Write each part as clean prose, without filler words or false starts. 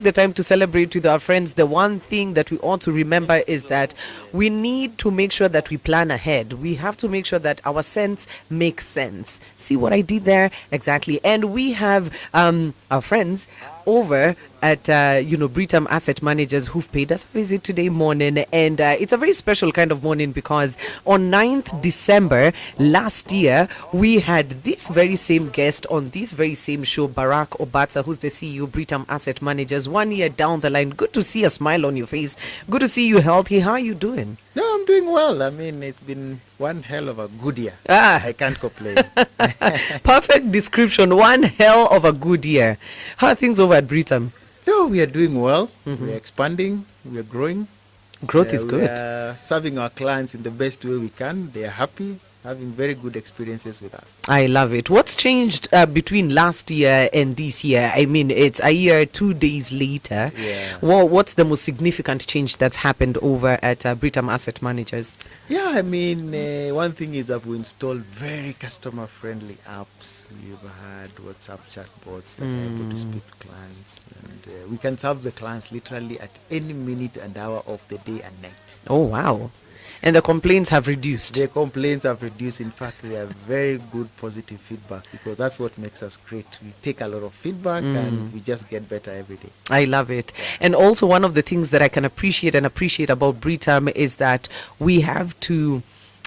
the time to celebrate with our friends, the one thing that we ought to remember is that we need to make sure that we plan ahead. We have to make sure that our cents make sense. See what I did there? Exactly. And we have our friends over at Britam Asset Managers who've paid us a visit today morning, and it's a very special kind of morning because on 9th December last year we had this very same guest on this very same show, Barack Obatsa, who's the CEO Britam Asset Managers. 1 year down the line, good to see a smile on your face, good to see you healthy. How are you doing? No, I'm doing well. I mean, it's been one hell of a good year. I can't complain. Perfect description. One hell of a good year. How are things over at Britam? No, we are doing well. We are expanding. We are growing. Growth is good. We are serving our clients in the best way we can. They are happy, having very good experiences with us. I love it. What's changed between last year and this year? I mean, it's a year, 2 days later. Yeah. Well, what's the most significant change that's happened over at Britam Asset Managers? Yeah, I mean, one thing is that we installed very customer-friendly apps. We've had WhatsApp chatbots that are able to speak to clients. And we can serve the clients literally at any minute and hour of the day and night. Oh, wow. And the complaints have reduced. The complaints have reduced. In fact, we have very good positive feedback because that's what makes us great. We take a lot of feedback and we just get better every day. I love it. And also one of the things that I can appreciate about Britam is that we have to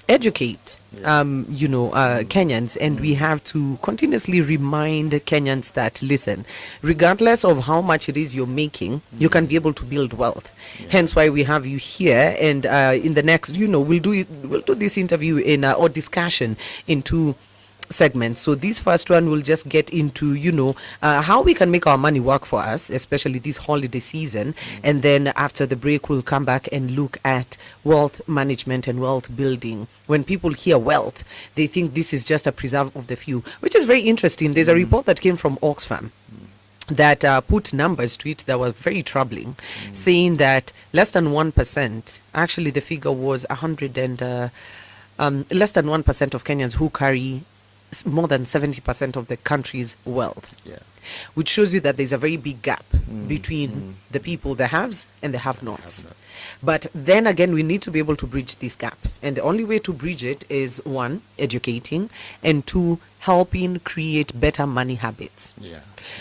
educate Kenyans, and we have to continuously remind Kenyans that, listen, regardless of how much it is you're making, you can be able to build wealth. Hence why we have you here, and in the next, we'll do this interview in or discussion into segments. So this first one will just get into how we can make our money work for us, especially this holiday season, and then after the break we'll come back and look at wealth management and wealth building. When people hear wealth, they think this is just a preserve of the few, which is very interesting. There's a report that came from Oxfam that put numbers to it that were very troubling, saying that less than 1%, actually the figure was 100 and less than 1% of Kenyans who carry more than 70% of the country's wealth, which shows you that there's a very big gap between the people, the haves and the have-nots. But then again, we need to be able to bridge this gap, and the only way to bridge it is, one, educating, and two, helping create better money habits.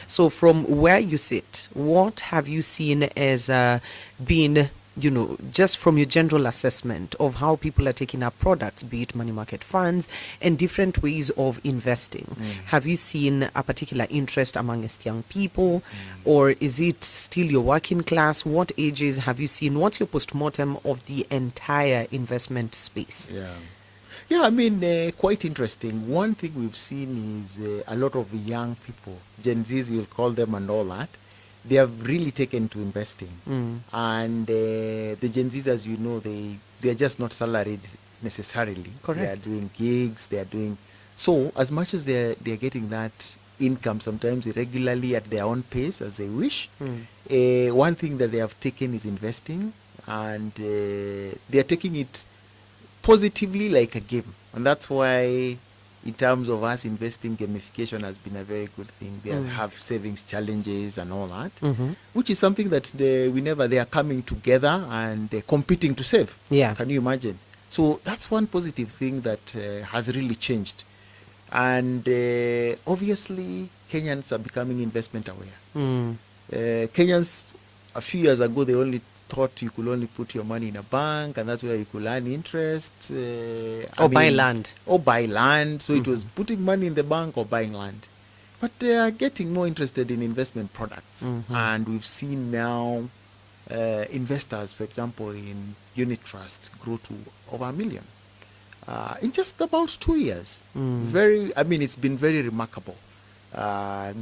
So from where you sit, what have you seen as being, just from your general assessment of how people are taking up products, be it money market funds and different ways of investing? Have you seen a particular interest amongst young people, or is it still your working class? What ages have you seen? What's your postmortem of the entire investment space? Yeah, I mean, quite interesting. One thing we've seen is a lot of young people, Gen Zs, you'll call them, and all that. They have really taken to investing. And the Gen Zs, as you know, they are just not salaried necessarily. Correct. They are doing gigs, they are doing... So as much as they are getting that income, sometimes irregularly at their own pace as they wish, one thing that they have taken is investing, and they are taking it positively like a game. And that's why, in terms of us investing, gamification has been a very good thing. They have savings challenges and all that, which is something that they are coming together and competing to save. Can you imagine? So that's one positive thing that has really changed. And obviously, Kenyans are becoming investment aware. Kenyans, a few years ago, they only thought you could only put your money in a bank, and that's where you could earn interest. Buy land. Or buy land. So it was putting money in the bank or buying land. But they are getting more interested in investment products. And we've seen now investors, for example, in unit trusts grow to over 1 million in just about 2 years. It's been very remarkable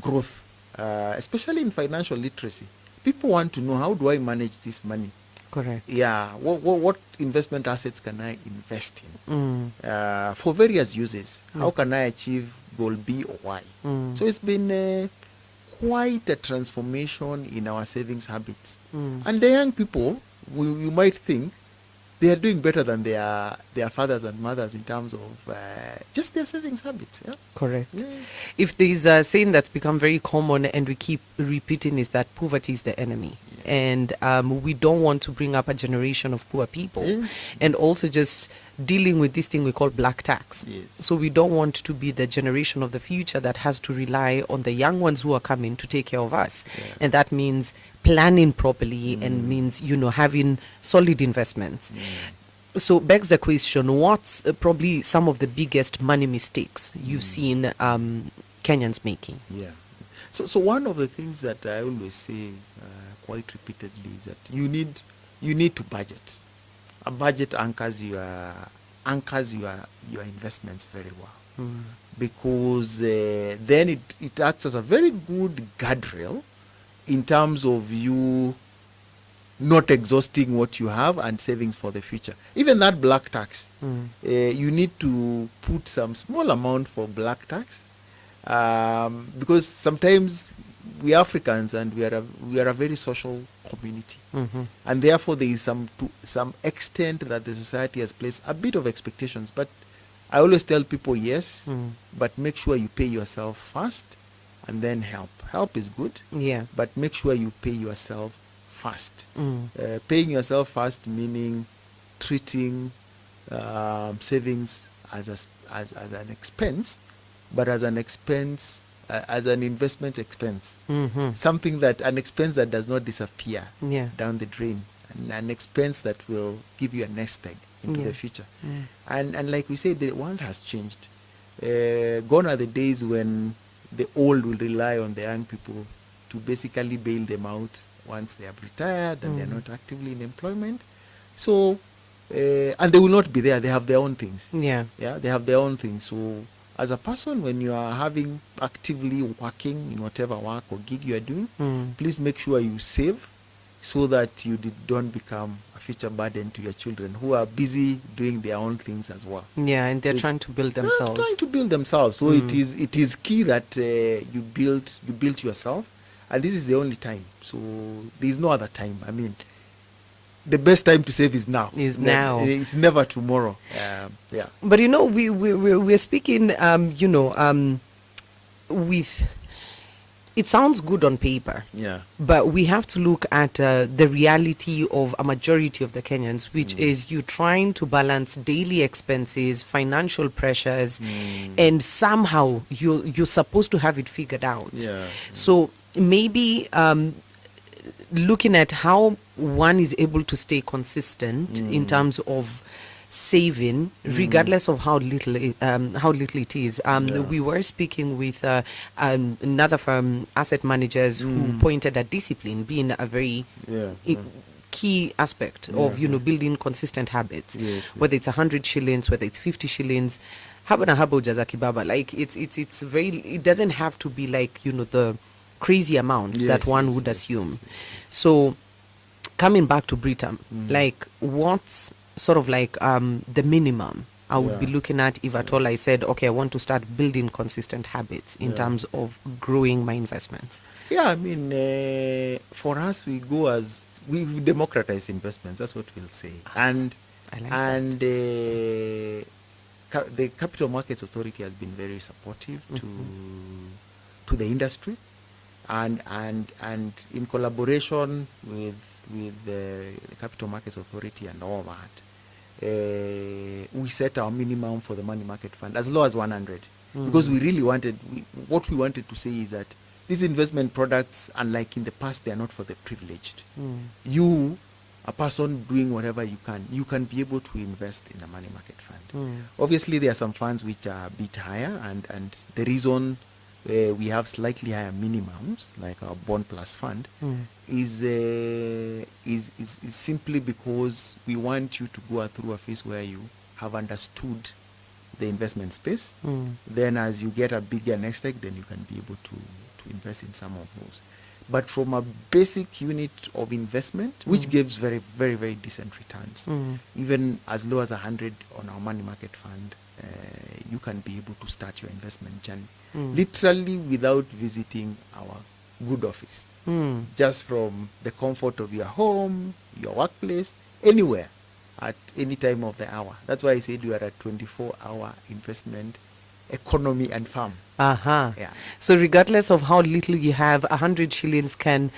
growth, especially in financial literacy. People want to know, how do I manage this money? Correct. Yeah. What investment assets can I invest in for various uses? How can I achieve goal B or Y? So it's been quite a transformation in our savings habits. And the young people, you might think they are doing better than their fathers and mothers in terms of just their savings habits. Yeah? Correct. Yeah. If there's a saying that's become very common and we keep repeating is that poverty is the enemy. Yes. And we don't want to bring up a generation of poor people. Yeah. And also just dealing with this thing we call black tax. Yes. So we don't want to be the generation of the future that has to rely on the young ones who are coming to take care of us. Yeah. And that means planning properly and means, having solid investments. So begs the question, what's probably some of the biggest money mistakes you've seen Kenyans making? Yeah. So one of the things that I always say quite repeatedly is that you need to budget. A budget anchors your investments very well, because then it acts as a very good guardrail in terms of you not exhausting what you have and savings for the future. Even that black tax, you need to put some small amount for black tax, because sometimes we Africans and we are a very social community, and therefore there is to some extent that the society has placed a bit of expectations. But I always tell people, yes, but make sure you pay yourself first, and then help. Help is good, Yeah. but make sure you pay yourself first. Paying yourself first meaning treating savings as an expense, but as an expense, as an investment expense. Something an expense that does not disappear Yeah. down the drain, and an expense that will give you a nest egg into Yeah. the future. And like we say, the world has changed. Gone are the days when the old will rely on the young people to basically bail them out once they have retired and they're not actively in employment. So, and they will not be there. They have their own things. Yeah. Yeah, they have their own things. So, as a person, when you are actively working in whatever work or gig you are doing, please make sure you save so that you don't become a future burden to your children who are busy doing their own things as well. Yeah, and they're So trying to build They're themselves. trying to build themselves. So it is key that you build yourself, and this is the only time. So there is no other time. I mean, the best time to save is now. Now. It's never tomorrow. Yeah. But we're speaking, with. It sounds good on paper. Yeah. But we have to look at the reality of a majority of the Kenyans, which is you trying to balance daily expenses, financial pressures, and somehow you're supposed to have it figured out. Yeah. So maybe looking at how one is able to stay consistent in terms of saving, regardless of how little it is. We were speaking with another firm, asset managers, who pointed at discipline being a very key aspect of building consistent habits. Yes, whether it's 100 shillings, whether it's 50 shillings, habana habo jaza kibaba. Like it's very. It doesn't have to be like the crazy amounts that one would assume. So coming back to Britam, like what's sort of like the minimum I would be looking at if at all I said, okay, I want to start building consistent habits in terms of growing my investments? Yeah, I mean, for us, we've democratized investments. That's what we'll say. And I like the Capital Markets Authority has been very supportive to the industry, and in collaboration with the Capital Markets Authority and all that, we set our minimum for the money market fund as low as 100, because we really what we wanted to say is that these investment products, unlike in the past, they are not for the privileged. You, a person doing whatever you can be able to invest in a money market fund. Obviously, there are some funds which are a bit higher, and the reason we have slightly higher minimums, like our Bond Plus fund, is simply because we want you to go through a phase where you have understood the investment space. Then as you get a bigger nest egg, then you can be able to invest in some of those. But from a basic unit of investment, which gives very, very, very decent returns, even as low as 100 on our money market fund, you can be able to start your investment journey literally without visiting our good office. Just from the comfort of your home, your workplace, anywhere. at any time of the hour. That's why I said we are a 24-hour investment economy and farm. Yeah. So regardless of how little you have, 100 shillings can,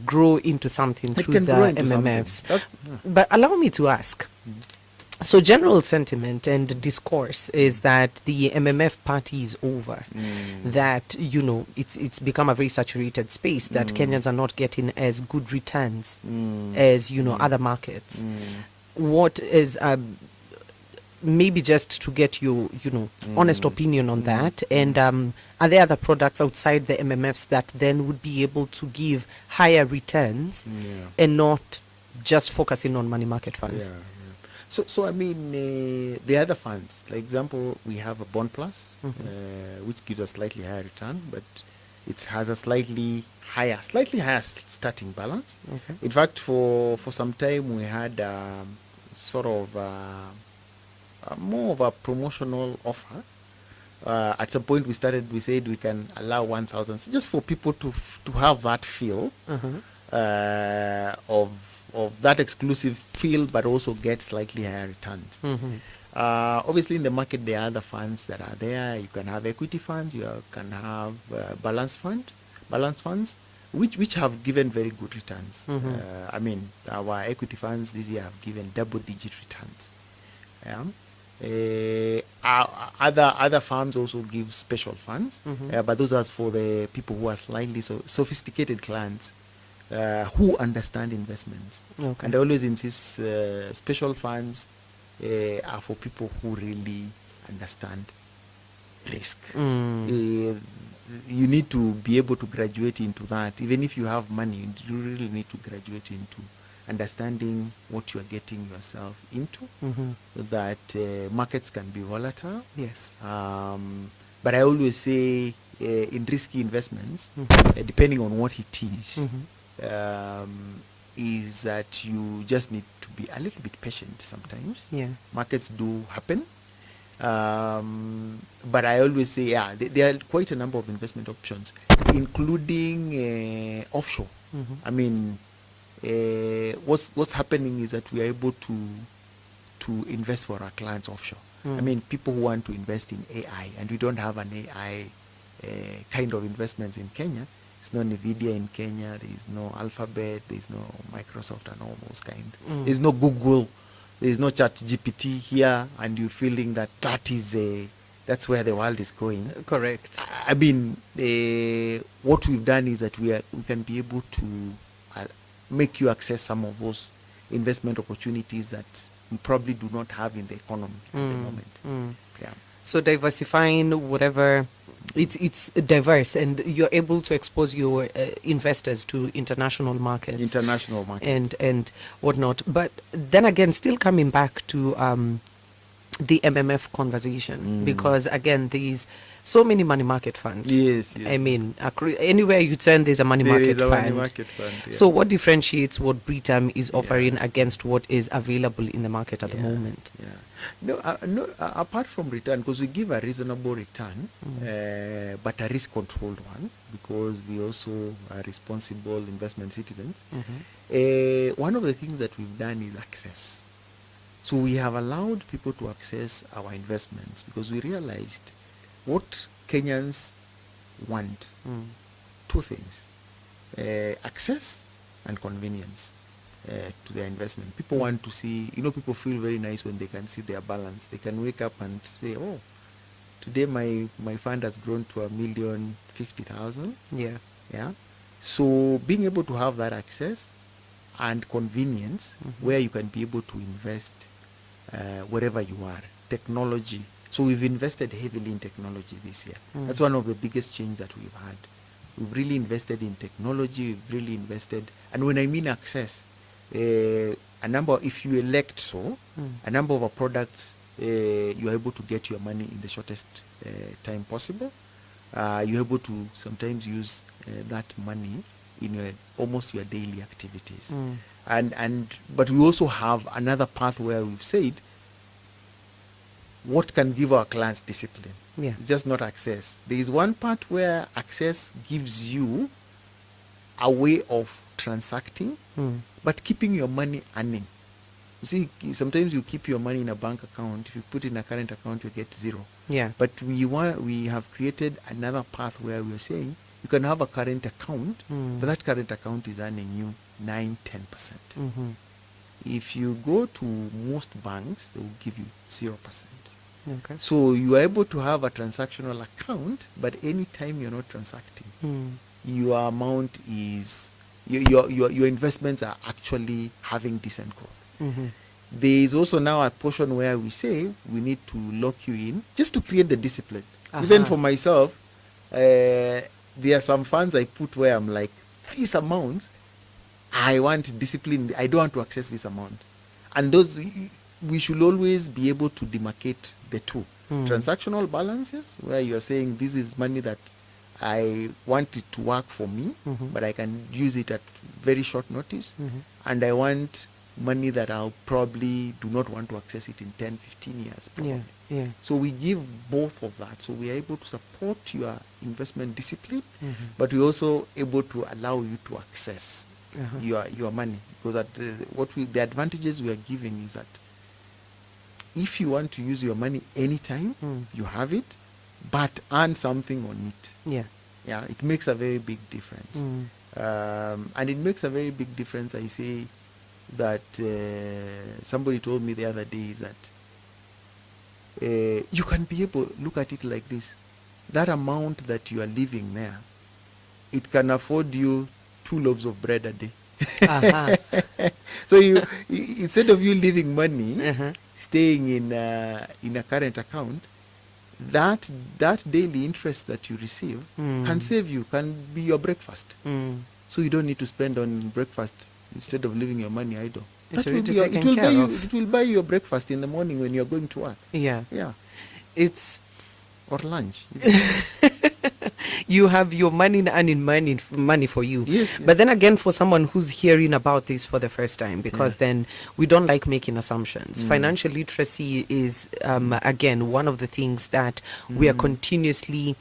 grow into something It through can the grow into MMFs. something. But allow me to ask. So general sentiment and discourse is that the MMF party is over. That, it's become a very saturated space, that Kenyans are not getting as good returns as, other markets. What is... maybe just to get your, honest opinion on that. And are there other products outside the MMFs that then would be able to give higher returns and not just focusing on money market funds? So I mean, the other funds, like example, we have a Bond Plus, which gives a slightly higher return, but it has a slightly higher starting balance. In fact, for some time we had sort of more of a promotional offer. At some point we said we can allow 1,000 just for people to have that feel of that exclusive feel, but also get slightly higher returns. Obviously in the market there are other funds that are there. You can have equity funds, you can have balance funds, which have given very good returns. I mean, our equity funds this year have given double-digit returns. Other firms also give special funds, but those are for the people who are slightly sophisticated clients who understand investments. And I always insist special funds are for people who really understand risk. You need to be able to graduate into that. Even if you have money, you really need to graduate into understanding what you are getting yourself into, that markets can be volatile. Yes. But I always say in risky investments, depending on what it is that you just need to be a little bit patient sometimes. Markets do happen. But I always say, there are quite a number of investment options, including offshore. I mean, what's happening is that we are able to invest for our clients offshore. I mean, people who want to invest in AI, and we don't have an AI kind of investments in Kenya. There's no NVIDIA in Kenya. There is no Alphabet. There is no Microsoft and all those kind. There's no Google. There is no ChatGPT here, and you're feeling that's where the world is going. Correct. I mean, what we've done is that we can be able to make you access some of those investment opportunities that we probably do not have in the economy at the moment. So diversifying whatever, it's diverse, and you're able to expose your investors to international markets. And whatnot. But then again, still coming back to the MMF conversation, because again, there's so many money market funds. Yes. I mean, anywhere you turn, there's a money market fund. So what differentiates what Britam is offering against what is available in the market at the moment? No, apart from return, because we give a reasonable return, but a risk-controlled one, because we also are responsible investment citizens. One of the things that we've done is access. So we have allowed people to access our investments because we realized what Kenyans want. Two things: access and convenience to their investment. People want to see, people feel very nice when they can see their balance. They can wake up and say, oh, today my fund has grown to 1,050,000. Yeah. So being able to have that access and convenience where you can be able to invest wherever you are. Technology. So we've invested heavily in technology this year. That's one of the biggest changes that we've had. We've really invested in technology. We've really invested, and when I mean access, if you elect a number of our products, you're able to get your money in the shortest time possible. You're able to sometimes use that money in almost your daily activities. But we also have another path where we've said, what can give our clients discipline? It's just not access. There is one part where access gives you a way of transacting, but keeping your money earning. You see, sometimes you keep your money in a bank account. If you put it in a current account, you get zero. Yeah. But we have created another path where we're saying you can have a current account, but that current account is earning you 9-10%. Mm-hmm. If you go to most banks, they will give you 0%. Okay. So you are able to have a transactional account, but anytime you're not transacting, your amount is your investments are actually having decent growth. Mm-hmm. There is also now a portion where we say we need to lock you in just to create the discipline. Even for myself, there are some funds I put where I'm like, these amounts, I want discipline. I don't want to access this amount. And those, we should always be able to demarcate the two. Transactional balances, where you're saying this is money that I want it to work for me, but I can use it at very short notice. And I want money that I'll probably do not want to access it in 10, 15 years. Probably. Yeah. So we give both of that. So we are able to support your investment discipline, but we're also able to allow you to access your money. Because the advantages we are giving is that if you want to use your money anytime, you have it, but earn something on it. Yeah, it makes a very big difference. And it makes a very big difference, I say, that somebody told me the other day is that you can be able to look at it like this. That amount that you are living there, it can afford you 2 loaves of bread a day. So you instead of you leaving money, staying in a current account, that daily interest that you receive can save you, can be your breakfast. So you don't need to spend on breakfast instead of leaving your money idle. It will buy you your breakfast in the morning when you're going to work. Yeah. It's or lunch. You have your money earning money for you. Yes. But then again, for someone who's hearing about this for the first time, because then we don't like making assumptions. Financial literacy is, again, one of the things that we are continuously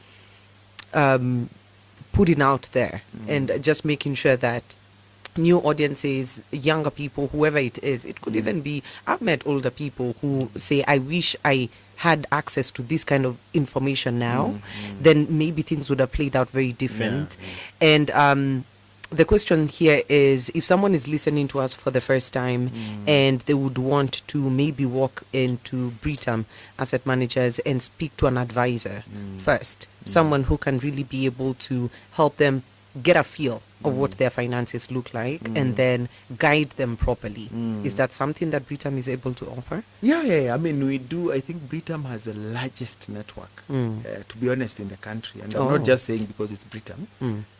putting out there and just making sure that new audiences, younger people, whoever it is, it could even be, I've met older people who say, I wish I had access to this kind of information now, then maybe things would have played out very different. And the question here is, if someone is listening to us for the first time and they would want to maybe walk into Britam Asset Managers and speak to an advisor first, someone who can really be able to help them get a feel of what their finances look like and then guide them properly. Is that something that Britam is able to offer? Yeah. I mean, we do. I think Britam has the largest network, to be honest, in the country. And I'm not just saying because it's Britam,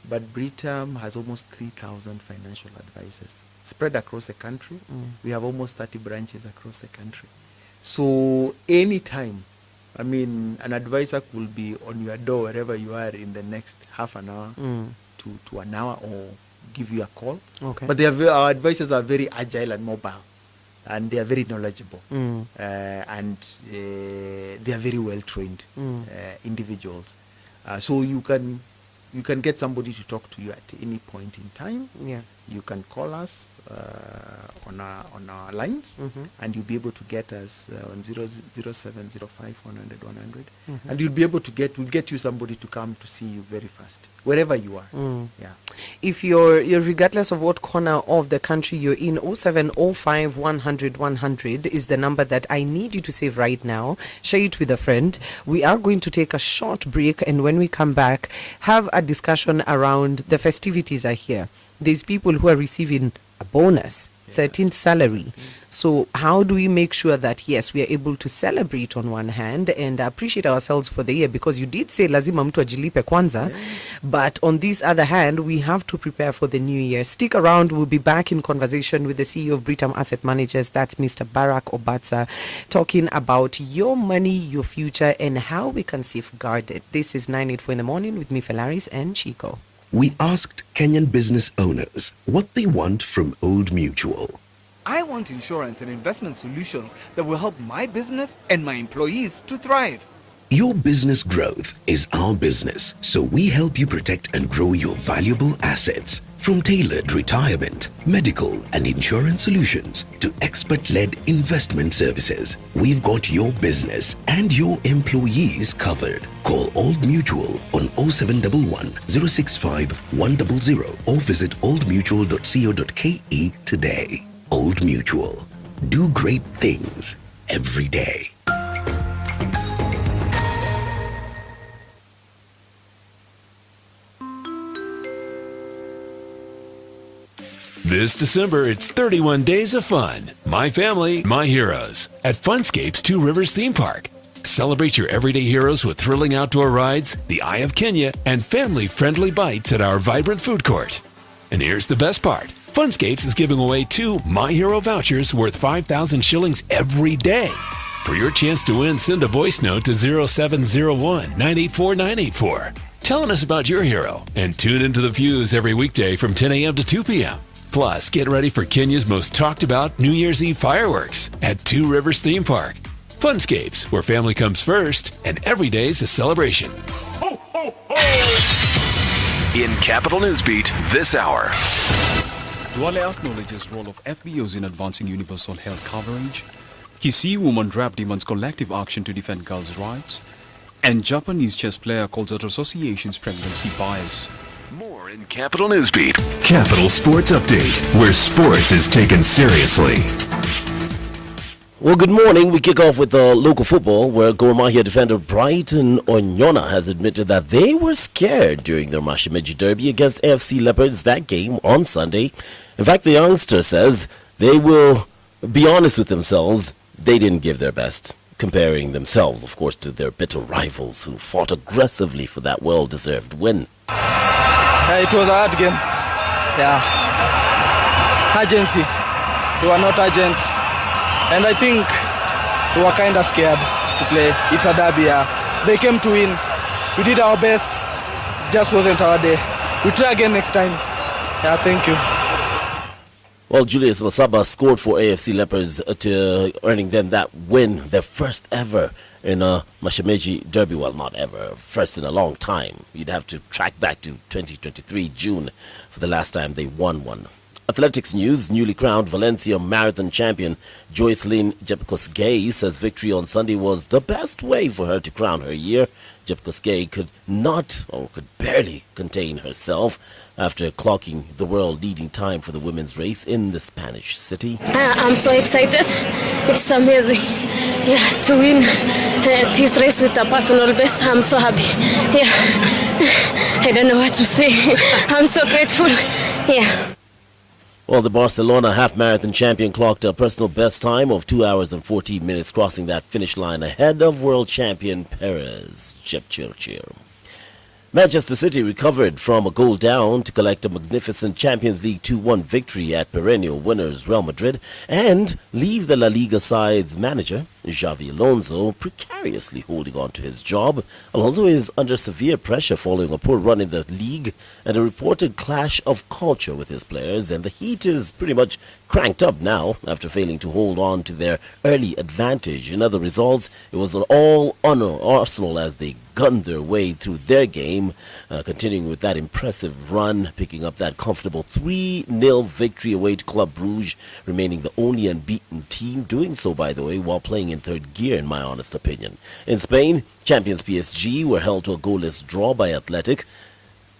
but Britam has almost 3,000 financial advisors spread across the country. We have almost 30 branches across the country. So anytime, I mean, an advisor could be on your door wherever you are in the next half an hour to an hour, or give you a call. But our advisors are very agile and mobile, and they are very knowledgeable, and they are very well trained individuals. So you can get somebody to talk to you at any point in time. You can call us on our lines, and you'll be able to get us on 0705 100 100, and you'll be able to we'll get you somebody to come to see you very fast, wherever you are. If you're regardless of what corner of the country you're in, 0705 100 100 is the number that I need you to save right now. Share it with a friend. We are going to take a short break, and when we come back, have a discussion around the festivities are here. There's people who are receiving a bonus, 13th salary. So how do we make sure that, yes, we are able to celebrate on one hand and appreciate ourselves for the year? Because you did say lazima mtu ajilipe kwanza, but on this other hand, we have to prepare for the new year. Stick around. We'll be back in conversation with the CEO of Britam Asset Managers, that's Mr. Barack Obatsa, talking about your money, your future, and how we can safeguard it. This is 984 in the morning with me, Fellaris and Chiko. We asked Kenyan business owners what they want from Old Mutual. I want insurance and investment solutions that will help my business and my employees to thrive. Your business growth is our business, so we help you protect and grow your valuable assets. From tailored retirement, medical and insurance solutions to expert-led investment services, we've got your business and your employees covered. Call Old Mutual on 0711 065 100 or visit oldmutual.co.ke today. Old Mutual. Do great things every day. This December, it's 31 days of fun. My family, my heroes. At Funscape's Two Rivers Theme Park. Celebrate your everyday heroes with thrilling outdoor rides, the Eye of Kenya, and family-friendly bites at our vibrant food court. And here's the best part. Funscapes is giving away 2 My Hero vouchers worth 5,000 shillings every day. For your chance to win, send a voice note to 0701 984 984. Telling us about your hero and tune into The Fuse every weekday from 10 a.m. to 2 p.m. Plus, get ready for Kenya's most talked about New Year's Eve fireworks at Two Rivers Theme Park. Funscapes, where family comes first and every day's a celebration. Ho, ho, ho! In Capital Newsbeat this hour. Duale acknowledges role of FBOs in advancing universal health coverage. Kisii woman rap demands collective action to defend girls' rights. And Japanese chess player calls out association's pregnancy bias. More in Capital Newsbeat. Capital Sports Update, where sports is taken seriously. Well, good morning. We kick off with local football, where Gor Mahia defender Brighton Onyona has admitted that they were scared during their Mashemeji derby against AFC Leopards that game on Sunday. In fact, the youngster says they will be honest with themselves. They didn't give their best, comparing themselves, of course, to their bitter rivals who fought aggressively for that well-deserved win. It was a hard game. Yeah. Urgency. We were not urgent. And I think we were kind of scared to play. It's a derby. They came to win. We did our best. It just wasn't our day. We'll try again next time. Yeah, thank you. Well, Julius Masaba scored for AFC Leopards to earning them that win, their first ever in a Mashemeji derby. Well, not ever, first in a long time. You'd have to track back to 2023 June for the last time they won one. Athletics news, newly crowned Valencia Marathon champion Joycelyn Jepkosgei says victory on Sunday was the best way for her to crown her year. Jepkosgei could barely contain herself after clocking the world-leading time for the women's race in the Spanish city. I'm so excited. It's amazing. Yeah, to win this race with a personal best, I'm so happy. Yeah, I don't know what to say. I'm so grateful. Yeah. Well, the Barcelona half-marathon champion clocked a personal best time of 2 hours and 14 minutes, crossing that finish line ahead of world champion Perez Jepchirchir. Manchester City recovered from a goal down to collect a magnificent Champions League 2-1 victory at perennial winners Real Madrid and leave the La Liga side's manager, Xavi Alonso, precariously holding on to his job. Alonso is under severe pressure following a poor run in the league and a reported clash of culture with his players, and the heat is pretty much cranked up now after failing to hold on to their early advantage. In other results, it was an all-honor Arsenal as they gunned their way through their game, continuing with that impressive run, picking up that comfortable 3-0 victory away to Club Brugge, remaining the only unbeaten team, doing so, by the way, while playing in third gear, in my honest opinion. In Spain, champions PSG were held to a goalless draw by Athletic.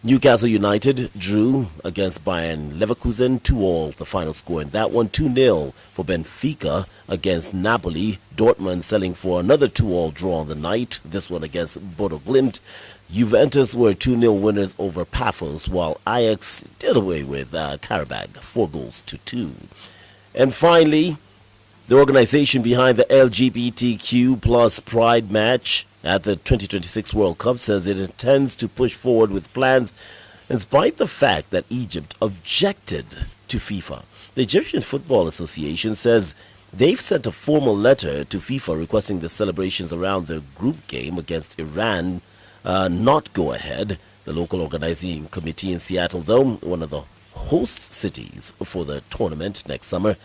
Newcastle United drew against Bayern Leverkusen 2-2, the final score in that one. 2-0 for Benfica against Napoli. Dortmund selling for another 2-2 draw on the night, this one against Bodo Glimt. Juventus were 2-0 winners over Paphos, while Ajax did away with Karabag 4-2. And finally, the organization behind the LGBTQ plus Pride match at the 2026 World Cup says it intends to push forward with plans in spite the fact that Egypt objected to FIFA. The Egyptian Football Association says they've sent a formal letter to FIFA requesting the celebrations around the group game against Iran not go ahead. The local organizing committee in Seattle, though, one of the host cities for the tournament next summer,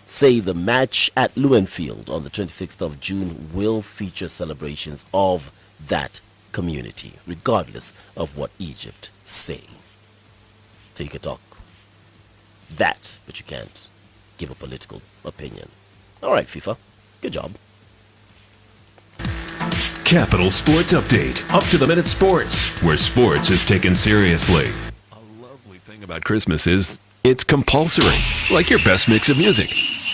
say the match at Lewin Field on the 26th of June will feature celebrations of that community, regardless of what Egypt say. So you can talk that, but you can't give a political opinion. All right, FIFA. Good job. Capital Sports Update. Up to the minute sports, where sports is taken seriously. A lovely thing about Christmas is it's compulsory, like your best mix of music.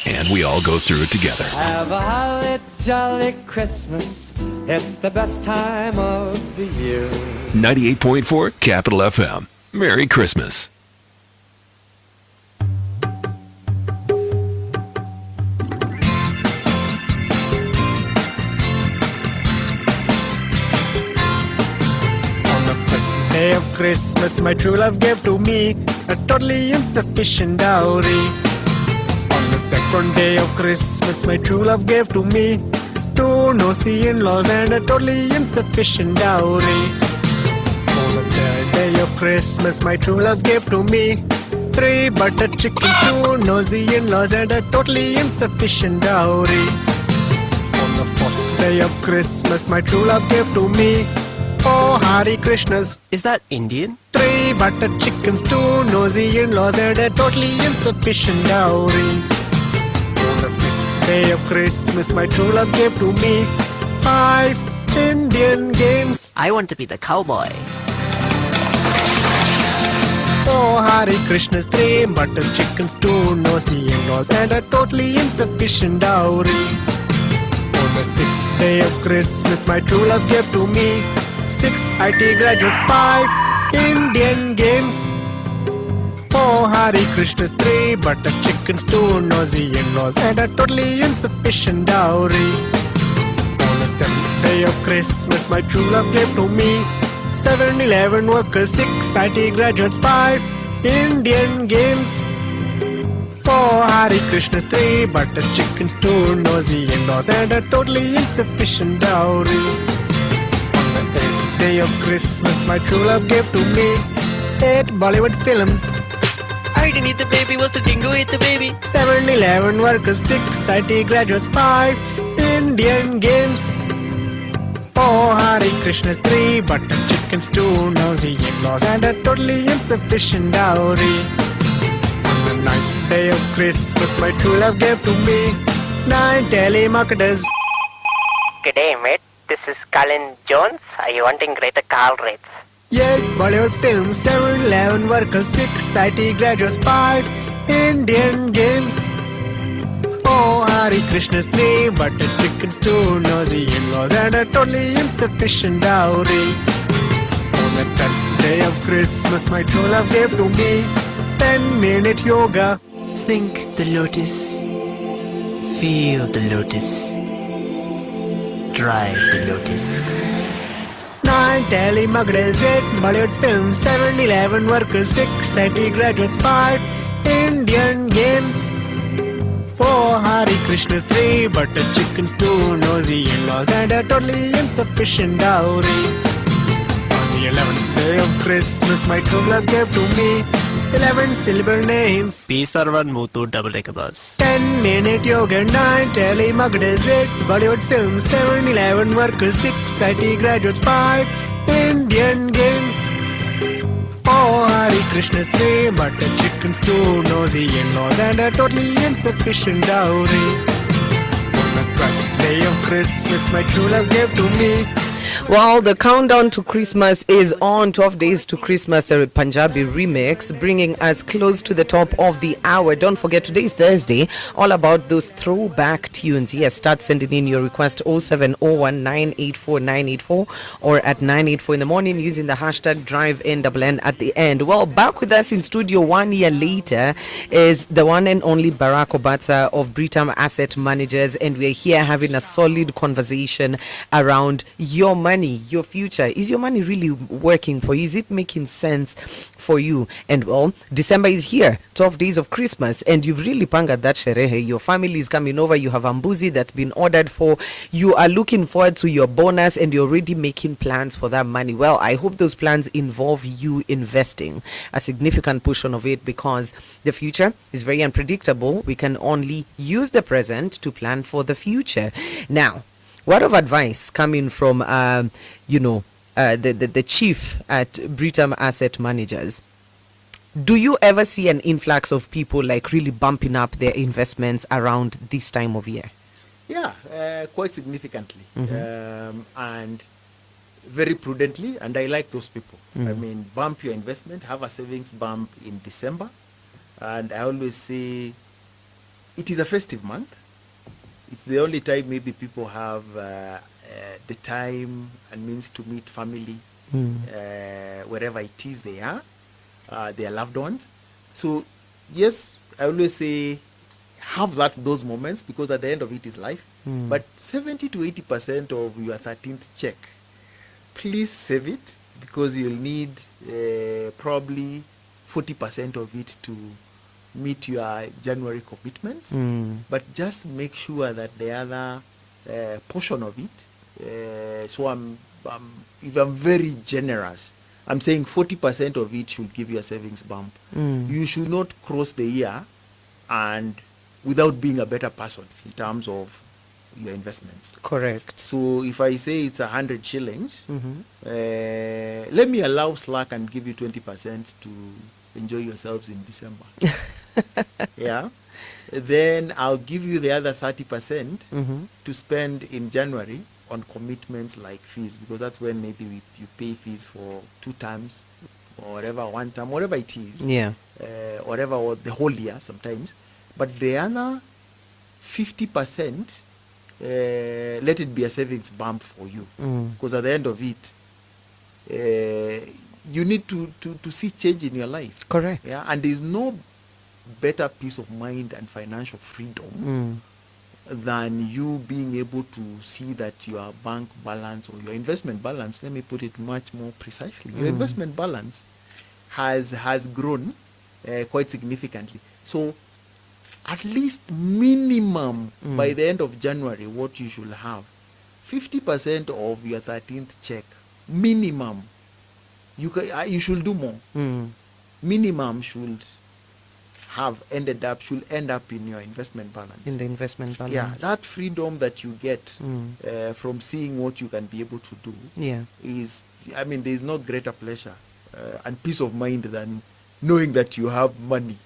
And we all go through it together. Have a holly jolly Christmas. It's the best time of the year. 98.4 Capital FM. Merry Christmas. Day of Christmas, my true love gave to me a totally insufficient dowry. On the second day of Christmas, my true love gave to me two nosy in-laws and a totally insufficient dowry. On the third day of Christmas, my true love gave to me three buttered chickens, two nosy in-laws and a totally insufficient dowry. On the fourth day of Christmas, my true love gave to me oh, Hare Krishnas. Is that Indian? Three buttered chickens, two nosy in-laws and a totally insufficient dowry. On the fifth day of Christmas, my true love gave to me 5 Indian games. I want to be the cowboy. Oh, Hare Krishnas, 3 buttered chickens, 2 nosy in-laws and a totally insufficient dowry. On the 6th day of Christmas, my true love gave to me 6 IT graduates, 5 Indian games. Oh, Hare Krishnas, 3 buttered chickens, 2 nosy in-laws and a totally insufficient dowry. On the 7th day of Christmas, my true love gave to me 7-11 workers, 6 IT graduates, 5 Indian games. Oh, Hare Krishnas, 3 buttered chickens, 2 nosy in-laws and a totally insufficient dowry. On the 8th day of Christmas, my true love gave to me 8 Bollywood films. I didn't eat the baby, was the dingo ate the baby? 7-11 workers, 6 IT graduates, 5 Indian games. Oh, Hare Krishnas, 3 buttered chickens, 2 nosy in-laws and a totally insufficient dowry. On the 9th day of Christmas, my true love gave to me 9 telemarketers. Good day, mate. This is Colin Jones. Are you wanting greater call rates? 8 Bollywood films, 7-11 workers, 6 IT graduates, 5 Indian games. Oh, Hare Krishnas, 3 buttered chickens, 2 nosy in-laws and a totally insufficient dowry. On the 10th day of Christmas, my true love gave to me 10-minute yoga. Think the lotus. Feel the lotus. Drive the lotus. 9 telemarketers, 8 Bollywood films, 7-11 workers, 6 IT graduates, 5 Indian games. 4 Hare Krishnas, 3 buttered chickens, 2 nosy in-laws and a totally insufficient dowry. On the 11th day of Christmas, my true love gave to me 11 syllable names. P. Sarvan Muthu double-decker bus. 10-minute yoga, 9 telemarketers, 8 Bollywood films, 7-11 workers, 6 IT graduates, 5 Indian games. Oh, Hare Krishnas, 3 buttered chickens, 2 nosy in-laws and a totally insufficient dowry. On the 12th day of Christmas, my true love gave to me. Well, the countdown to Christmas is on. 12 days to Christmas, the Punjabi remix, bringing us close to the top of the hour. Don't forget, today is Thursday, all about those throwback tunes. Yes, start sending in your request 0701 984 984 or at 984 in the morning using the hashtag DriveNNN at the end. Well, back with us in studio 1 year later is the one and only Barack Obatsa of Britam Asset Managers, and we're here having a solid conversation around your money, your future. Is your money really working for you? Is it making sense for you? And well, December is here, 12 days of Christmas, and you've really pangared that sherehe. Your family is coming over, you have ambuzi that's been ordered for, you are looking forward to your bonus, and you're already making plans for that money. Well, I hope those plans involve you investing a significant portion of it, because the future is very unpredictable. We can only use the present to plan for the future. Now, word of advice coming from, the chief at Britam Asset Managers. Do you ever see an influx of people like really bumping up their investments around this time of year? Yeah, quite significantly, and very prudently, and I like those people. I mean, bump your investment, have a savings bump in December, and I always say it is a festive month. It's the only time maybe people have the time and means to meet family wherever it is they are, their loved ones. So yes, I always say have those moments, because at the end of it is life. But 70 to 80% of your 13th check, please save it, because you'll need probably 40% of it to meet your January commitments. But just make sure that the other portion of it, so if I'm very generous, I'm saying 40% of it should give you a savings bump. You should not cross the year and without being a better person in terms of your investments. Correct. So if I say it's 100 shillings, let me allow slack and give you 20% to enjoy yourselves in December. Yeah. Then I'll give you the other 30% to spend in January on commitments like fees, because that's when maybe you pay fees for 2 terms or whatever, 1 term, whatever it is. Yeah. Whatever, or the whole year sometimes. But the other 50%, let it be a savings bump for you, because at the end of it, you need to see change in your life. Correct. Yeah, and there's no better peace of mind and financial freedom than you being able to see that your bank balance or your investment balance, let me put it much more precisely, your investment balance has grown quite significantly. So at least minimum by the end of January, what you should have 50% of your 13th check minimum. You should do more. Minimum should end up in your investment balance. In the investment balance. Yeah, that freedom that you get from seeing what you can be able to do is, I mean, there's no greater pleasure and peace of mind than knowing that you have money.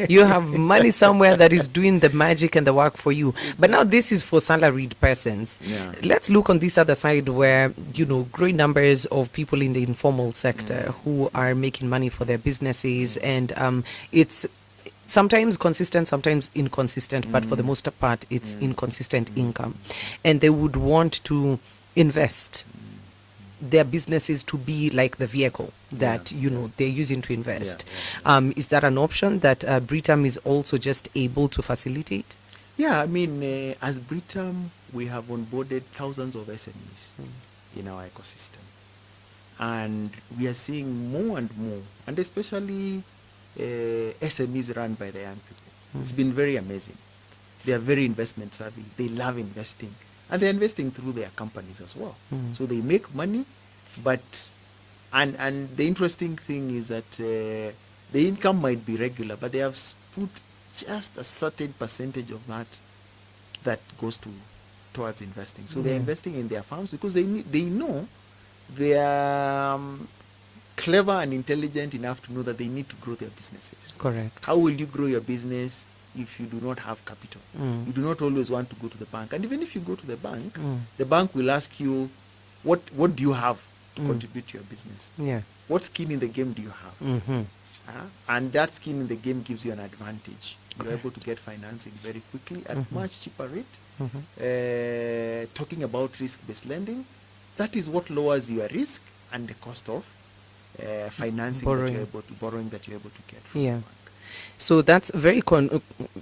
You have money somewhere that is doing the magic and the work for you. But now this is for salaried persons. Yeah. Let's look on this other side where, growing numbers of people in the informal sector who are making money for their businesses, and it's sometimes consistent, sometimes inconsistent, but for the most part it's inconsistent income. And they would want to invest their businesses to be like the vehicle that they're using to invest. Is that an option that Britam is also just able to facilitate? Yeah, I mean, as Britam, we have onboarded thousands of SMEs in our ecosystem, and we are seeing more and more, and especially SMEs run by the young people. It's been very amazing. They are very investment savvy. They love investing. And they're investing through their companies as well. So they make money, but and the interesting thing is that the income might be regular, but they have put just a certain percentage of that goes towards investing. So they're investing in their farms because they know they are clever and intelligent enough to know that they need to grow their businesses. Correct. How will you grow your business if you do not have capital? You do not always want to go to the bank. And even if you go to the bank will ask you, what do you have to contribute to your business? Yeah. What skin in the game do you have? And that skin in the game gives you an advantage. You're able to get financing very quickly at much cheaper rate. Talking about risk-based lending, that is what lowers your risk and the cost of financing borrowing that you're able to get from the bank. So that's very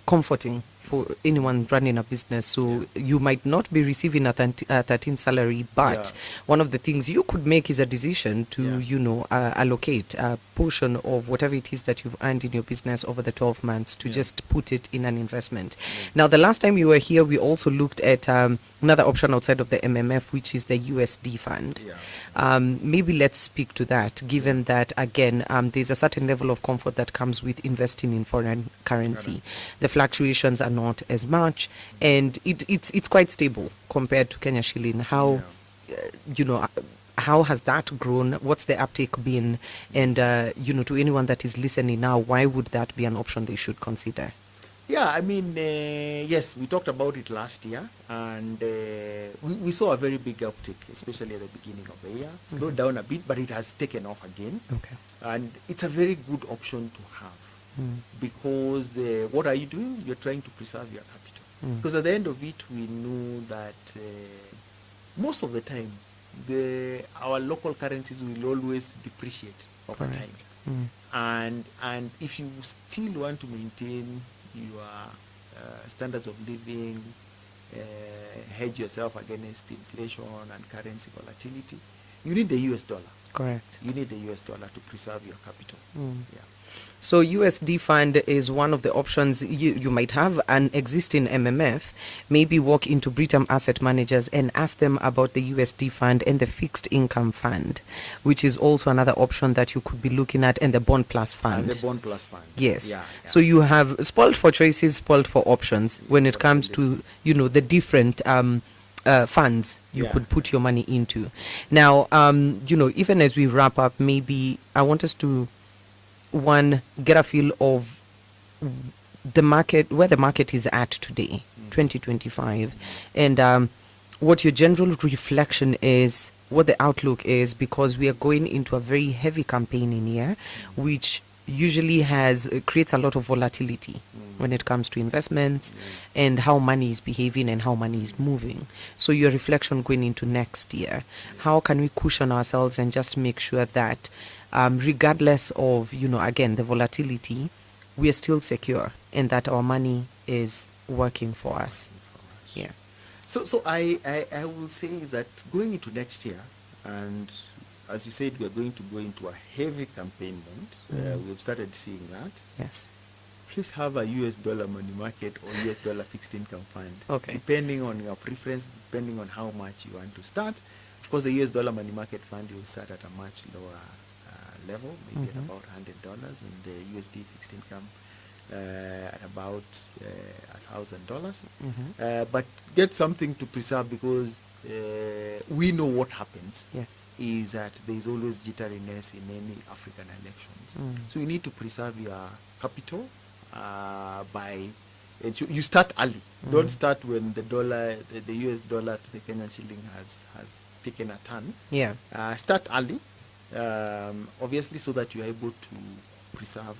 comforting for anyone running a business. So you might not be receiving a 13 salary, but one of the things you could make is a decision to, allocate a portion of whatever it is that you've earned in your business over the 12 months to just put it in an investment. Now, the last time you were here, we also looked at another option outside of the MMF, which is the USD fund. Maybe let's speak to that, given that, again, there's a certain level of comfort that comes with investing in foreign currency. The fluctuations are not as much, and it's quite stable compared to Kenya shilling. How how has that grown? What's the uptake been? And, to anyone that is listening now, why would that be an option they should consider? Yeah, I mean, yes, we talked about it last year, and we saw a very big uptick, especially at the beginning of the year. Slowed down a bit, but it has taken off again. Okay. And it's a very good option to have because what are you doing? You're trying to preserve your capital. Because at the end of it, we know that most of the time, our local currencies will always depreciate over Correct. time. And if you still want to maintain your standards of living, hedge yourself against inflation and currency volatility, you need the US dollar. Correct. You need the US dollar to preserve your capital. Yeah. So USD fund is one of the options. You might have an existing MMF, maybe walk into Britam Asset Managers and ask them about the USD fund and the fixed income fund, which is also another option that you could be looking at, and the Bond Plus fund. And the Bond Plus fund. Yes. Yeah. So you have spoiled for choices, spoiled for options when it comes to, the different funds you could put your money into. Now, even as we wrap up, maybe I want us to get a feel of the market, where the market is at today, 2025, and what your general reflection is, what the outlook is, because we are going into a very heavy campaigning year, which usually creates a lot of volatility when it comes to investments and how money is behaving and how money is moving. So your reflection going into next year, how can we cushion ourselves and just make sure that regardless of, again, the volatility, we are still secure and that our money is working for us? Yeah. So I will say is that going into next year, and as you said, we are going to go into a heavy campaign mode. We've started seeing that. Yes. Please have a US dollar money market or US dollar fixed income fund. Okay. Depending on your preference, depending on how much you want to start. Of course, the US dollar money market fund will start at a much lower level, maybe at about $100, and the USD fixed income at about $1,000. But get something to preserve, because we know what happens. Yes. Is that there is always jitteriness in any African elections. So you need to preserve your capital you start early. Don't start when the dollar, the US dollar to the Kenyan shilling has taken a turn. Yeah. Start early, obviously, so that you are able to preserve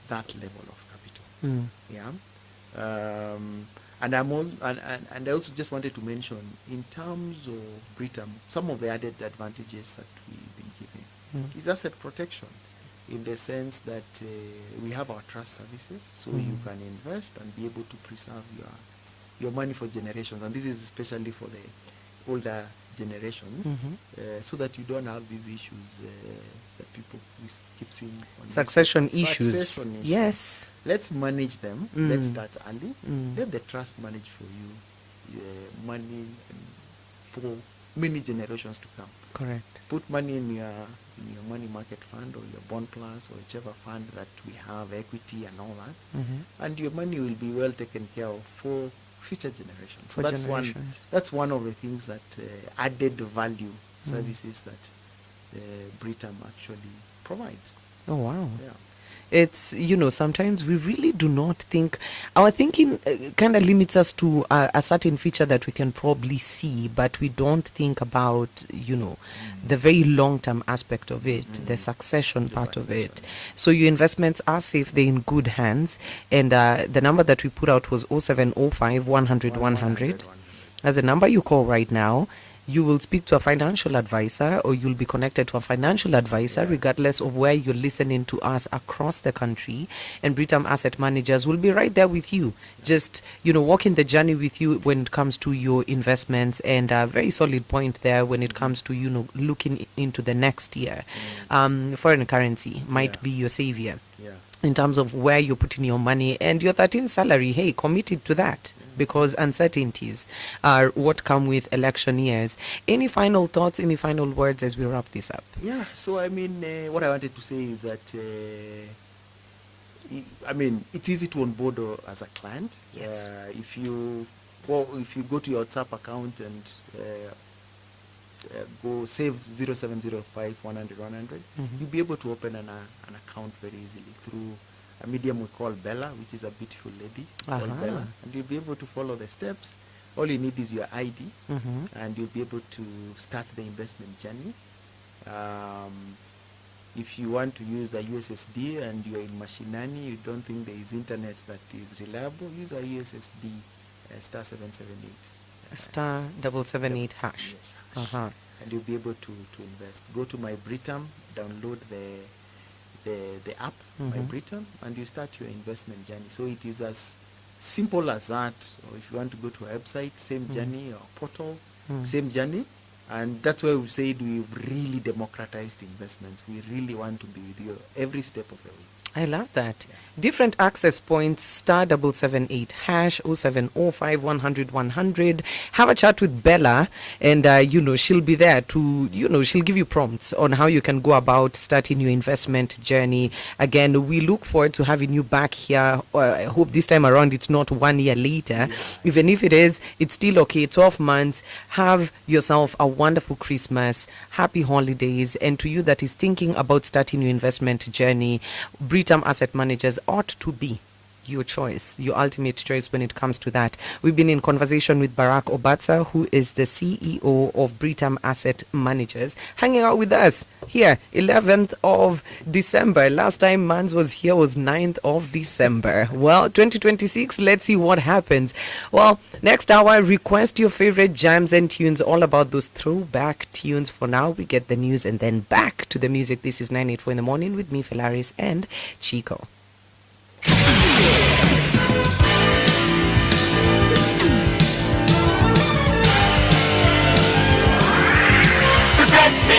that level of capital. Yeah. And and I also just wanted to mention, in terms of Britam, some of the added advantages that we've been giving is asset protection, in the sense that we have our trust services, so you can invest and be able to preserve your money for generations. And this is especially for the older generations, so that you don't have these issues that people keep seeing. On Succession issues. Succession issues. Yes. Let's manage them. Let's start early. Let the trust manage for you money for many generations to come. Correct. Put money in your money market fund or your Bond Plus or whichever fund that we have, equity and all that, and your money will be well taken care of for future generations. So that's one of the things that added value services that Britam actually provides. Oh, wow. Yeah. It's, sometimes we really do not think, our thinking kind of limits us to a certain feature that we can probably see, but we don't think about, the very long-term aspect of it, the succession part of it. So your investments are safe, they're in good hands, and the number that we put out was 0705 100 100. As a number you call right now, you will speak to a financial advisor, or you'll be connected to a financial advisor, regardless of where you're listening to us across the country. And Britam Asset Managers will be right there with you, just, walking the journey with you when it comes to your investments. And a very solid point there when it comes to, looking into the next year. Foreign currency might be your savior in terms of where you're putting your money, and your 13th salary, hey, committed to that. Because uncertainties are what come with election years. Any final thoughts, any final words as we wrap this up? Yeah, so what I wanted to say is that, it's easy to onboard as a client. Yes. If you go to your WhatsApp account and go save 0705 100 100. You'll be able to open an account very easily through a medium we call Bella, which is a beautiful lady called Bella. And you'll be able to follow the steps. All you need is your ID, and you'll be able to start the investment journey. If you want to use a USSD and you're in Mashinani, you don't think there is internet that is reliable, use a USSD star 778. Star 778 hash. Yes, hash. And you'll be able to invest. Go to my Britam, download the app, my Britam, and you start your investment journey. So it is as simple as that. Or if you want to go to a website, same journey, or portal, same journey. And that's why we've said we've really democratized investments. We really want to be with you every step of the way. I love that. Different access points, star 778 hash 0705 100 100. Have a chat with Bella, and she'll be there to, she'll give you prompts on how you can go about starting your investment journey. Again, we look forward to having you back here. I hope this time around it's not 1 year later. Even if it is, it's still okay. 12 months. Have yourself a wonderful Christmas, happy holidays, and to you that is thinking about starting your investment journey, Britam Asset Managers ought to be your choice, your ultimate choice when it comes to that. We've been in conversation with Barack Obatsa, who is the CEO of Britam Asset Managers, hanging out with us here, 11th of December. Last time Mans was here was 9th of December. Well, 2026, let's see what happens. Well, next hour, request your favorite jams and tunes, all about those throwback tunes. For now, we get the news and then back to the music. This is 984 in the morning with me, Fellaris, and Chiko.